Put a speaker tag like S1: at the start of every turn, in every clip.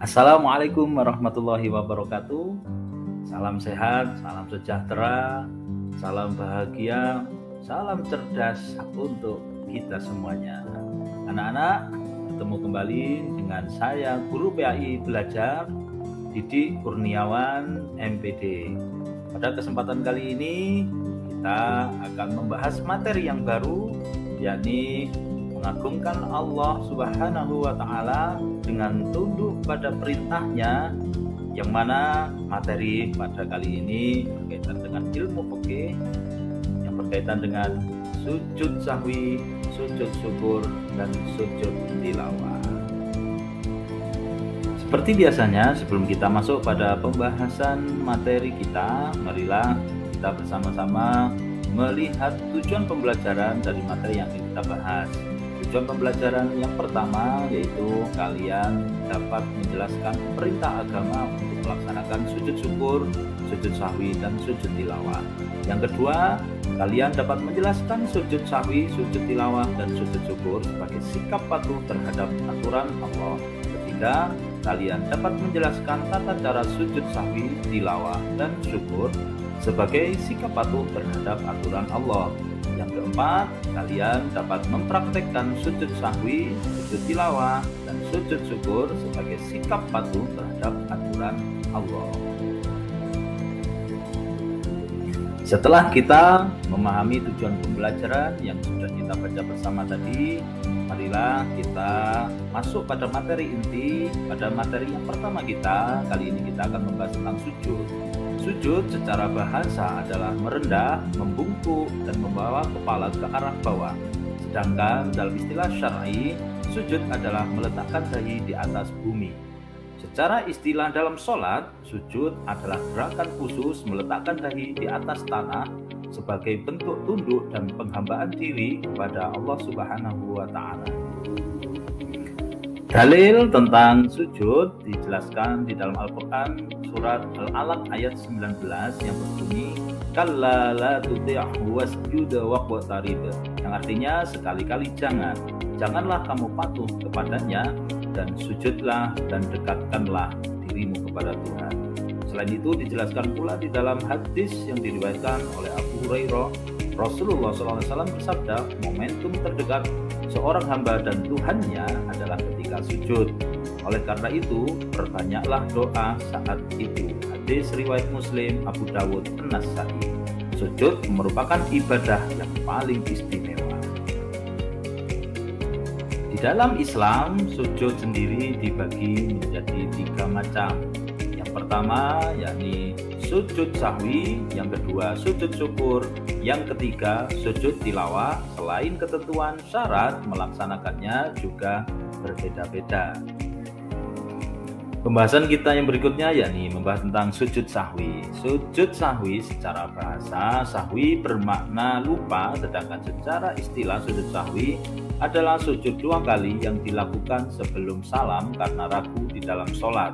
S1: Assalamualaikum warahmatullahi wabarakatuh. Salam sehat, salam sejahtera, salam bahagia, salam cerdas untuk kita semuanya. Anak-anak, bertemu kembali dengan saya Guru PAI Belajar Didik Kurniawan MPD. Pada kesempatan kali ini kita akan membahas materi yang baru, yakni mengagungkan Allah Subhanahu wa Ta'ala dengan tunduk pada perintahnya, yang mana materi pada kali ini berkaitan dengan ilmu fikih yang berkaitan dengan sujud sahwi, sujud syukur, dan sujud tilawah. Seperti biasanya, sebelum kita masuk pada pembahasan materi kita, marilah kita bersama-sama melihat tujuan pembelajaran dari materi yang kita bahas. Tujuan pembelajaran yang pertama yaitu kalian dapat menjelaskan perintah agama untuk melaksanakan sujud syukur, sujud sahwi, dan sujud tilawah. Yang kedua, kalian dapat menjelaskan sujud sahwi, sujud tilawah, dan sujud syukur sebagai sikap patuh terhadap aturan Allah. Ketiga, kalian dapat menjelaskan tata cara sujud sahwi, tilawah, dan syukur sebagai sikap patuh terhadap aturan Allah. Yang keempat, kalian dapat mempraktekkan sujud sahwi, sujud tilawah, dan sujud syukur sebagai sikap patuh terhadap aturan Allah. Setelah kita memahami tujuan pembelajaran yang sudah kita baca bersama tadi, marilah kita masuk pada materi inti. Pada materi yang pertama kita, kali ini kita akan membahas tentang sujud. Sujud secara bahasa adalah merendah, membungkuk, dan membawa kepala ke arah bawah. Sedangkan dalam istilah syar'i, sujud adalah meletakkan dahi di atas bumi. Secara istilah dalam sholat, sujud adalah gerakan khusus meletakkan dahi di atas tanah sebagai bentuk tunduk dan penghambaan diri kepada Allah Subhanahu wa Ta'ala. Dalil tentang sujud dijelaskan di dalam Al-Quran surat Al-Alaq ayat 19 yang berbunyi kalla la tuti'hu wasjud waqtarib, yang artinya sekali-kali janganlah kamu patuh kepadanya dan sujudlah dan dekatkanlah dirimu kepada Tuhan. Selain itu dijelaskan pula di dalam hadis yang diriwayatkan oleh Abu Hurairah, Rasulullah SAW bersabda, momentum terdekat seorang hamba dan Tuhannya adalah ketika sujud. Oleh karena itu, perbanyaklah doa saat itu. Hadis riwayat Muslim, Abu Dawud, An-Nasa'i. Sujud merupakan ibadah yang paling istimewa. Di dalam Islam, sujud sendiri dibagi menjadi 3 macam. Yang pertama yakni sujud sahwi, yang kedua sujud syukur, yang ketiga sujud tilawah. Selain ketentuan syarat melaksanakannya juga berbeda-beda. Pembahasan kita yang berikutnya yakni membahas tentang sujud sahwi. Sujud sahwi secara bahasa, sahwi bermakna lupa, sedangkan secara istilah sujud sahwi adalah sujud 2 kali yang dilakukan sebelum salam karena ragu di dalam sholat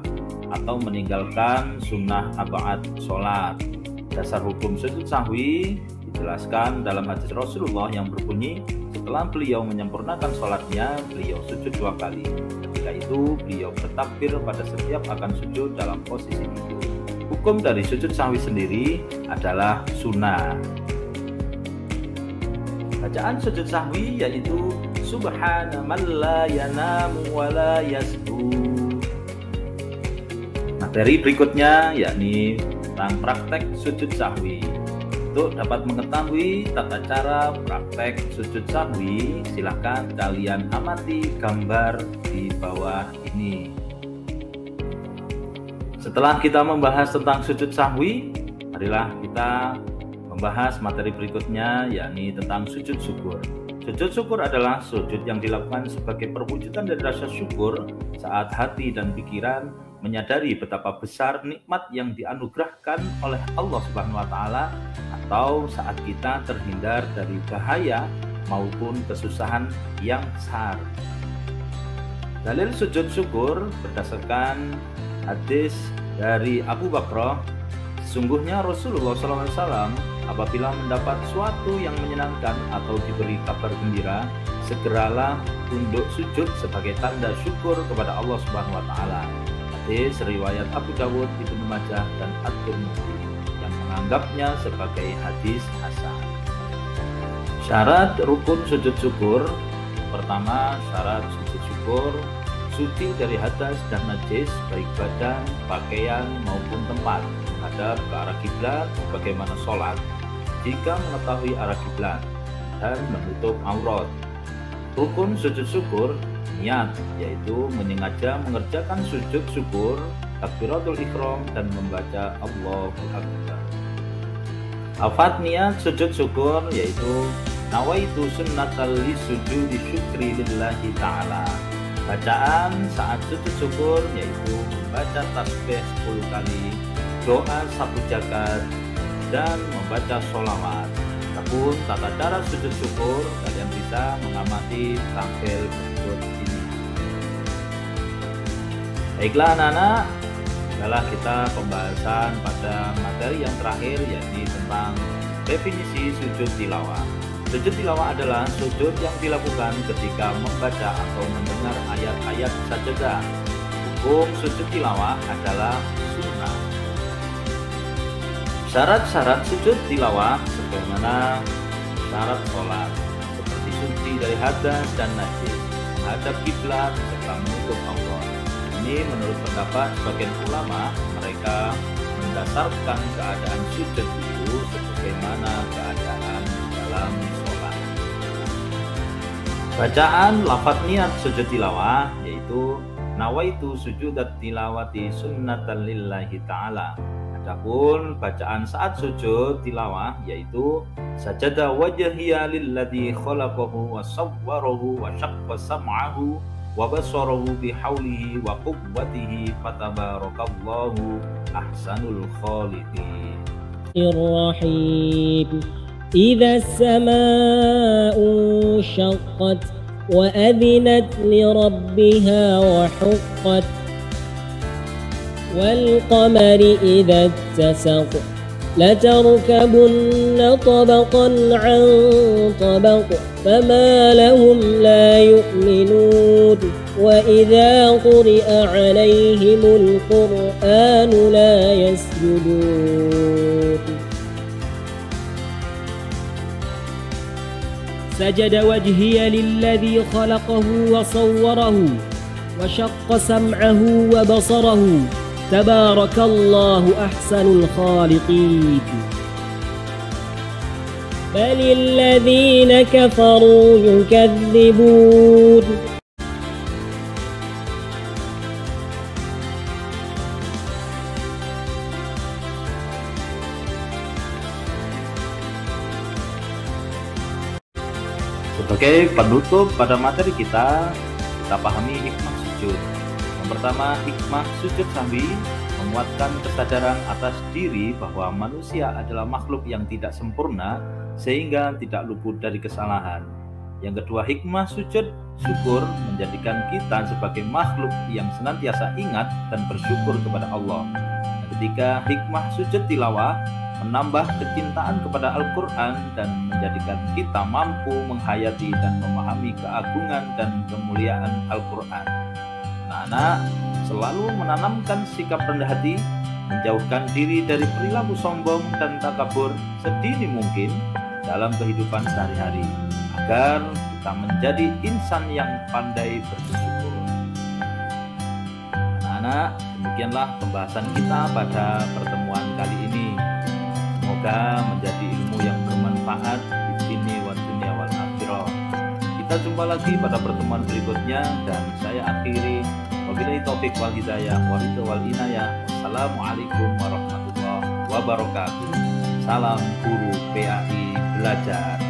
S1: atau meninggalkan sunnah ab'ad sholat. Dasar hukum sujud sahwi dijelaskan dalam hadis Rasulullah yang berbunyi, setelah beliau menyempurnakan sholatnya, beliau sujud 2 kali. Ketika itu beliau bertakbir pada setiap akan sujud dalam posisi itu. Hukum dari sujud sahwi sendiri adalah sunnah. Bacaan sujud sahwi yaitu subhana man la yanamu wa la yasbud. Materi berikutnya yakni tentang praktek sujud sahwi. Untuk dapat mengetahui tata cara praktek sujud sahwi, silakan kalian amati gambar di bawah ini. Setelah kita membahas tentang sujud sahwi, marilah kita membahas materi berikutnya yakni tentang sujud syukur. Sujud syukur adalah sujud yang dilakukan sebagai perwujudan dari rasa syukur saat hati dan pikiran menyadari betapa besar nikmat yang dianugerahkan oleh Allah Subhanahu wa Ta'ala, atau saat kita terhindar dari bahaya maupun kesusahan yang besar. Dalil sujud syukur berdasarkan hadis dari Abu Bakrah, sesungguhnya Rasulullah SAW apabila mendapat suatu yang menyenangkan atau diberi kabar gembira, segeralah tunduk sujud sebagai tanda syukur kepada Allah Subhanahu wa Ta'ala. Hadis riwayat Abu Dawud, Ibnu Majah, dan At-Tirmidzi yang menganggapnya sebagai hadis hasan. Syarat rukun sujud syukur. Pertama, syarat sujud syukur suci dari hadas dan najis baik badan, pakaian maupun tempat, menghadap ke arah kiblat sebagaimana sholat jika mengetahui arah kiblat, dan menutup aurat. Rukun sujud syukur niat, yaitu menyengaja mengerjakan sujud syukur, takbiratul ihram, dan membaca Allahu Akbar. Lafaz niat sujud syukur yaitu nawaitu sunnatal lisujudi syukri lillahi ta'ala. Bacaan saat sujud syukur yaitu membaca tasbih 10 kali, doa 1 jagat, dan membaca sholawat. Adapun tata cara sujud syukur kalian bisa mengamati tampil berikut ini. Baiklah anak-anak, adalah kita pembahasan pada materi yang terakhir, yakni tentang definisi sujud tilawah. Sujud tilawah adalah sujud yang dilakukan ketika membaca atau mendengar ayat-ayat sajadah. Hukum sujud tilawah adalah sunnah. Syarat-syarat sujud tilawah sebagaimana syarat sholat, seperti suci dari hadas dan najis, menghadap kiblat, serta menutup aurat. Ini menurut pendapat sebagian ulama, mereka mendasarkan keadaan sujud itu sebagaimana keadaan dalam sholat. Bacaan lafaz niat sujud tilawah yaitu nawaitu sujudat tilawati sunnatan lillahi ta'ala. Adapun bacaan saat sujud tilawah yaitu sajada wajhiya lilladzi khalaqahu wa sawwarahu wa syaqqa sam'ahu wa basarahu bihaulihi wa quwwatihi fatabarakallahu ahsanul khaliqin.
S2: الرحيم إذا السماء انشقت وأذنت لربها وحقت والقمر إذا اتسق لتركبن طبقا عن طبق فما لهم لا يؤمنون وإذا قرئ عليهم القرآن لا يسجدون سجد وجهي للذي خلقه وصوره وشق سمعه وبصره تبارك الله أحسن الخالقين بل الذين كفروا يكذبون
S1: Sebagai penutup pada materi kita pahami hikmah sujud. Yang pertama, hikmah sujud sambi menguatkan kesadaran atas diri bahwa manusia adalah makhluk yang tidak sempurna sehingga tidak luput dari kesalahan. Yang kedua, hikmah sujud syukur menjadikan kita sebagai makhluk yang senantiasa ingat dan bersyukur kepada Allah. Yang ketiga, hikmah sujud tilawah menambah kecintaan kepada Al-Quran dan menjadikan kita mampu menghayati dan memahami keagungan dan kemuliaan Al-Quran. Anak-anak selalu menanamkan sikap rendah hati, menjauhkan diri dari perilaku sombong dan takabur sedini mungkin dalam kehidupan sehari-hari, agar kita menjadi insan yang pandai bersyukur. Anak-anak, demikianlah pembahasan kita pada pertemuan kali ini. Semoga menjadi ilmu yang bermanfaat di sini wa dunia wal akhirah. Kita jumpa lagi pada pertemuan berikutnya dan saya akhiri wabillahi taufik wal hidayah wal inayah. Wassalamualaikum warahmatullahi wabarakatuh. Salam guru PAI Belajar.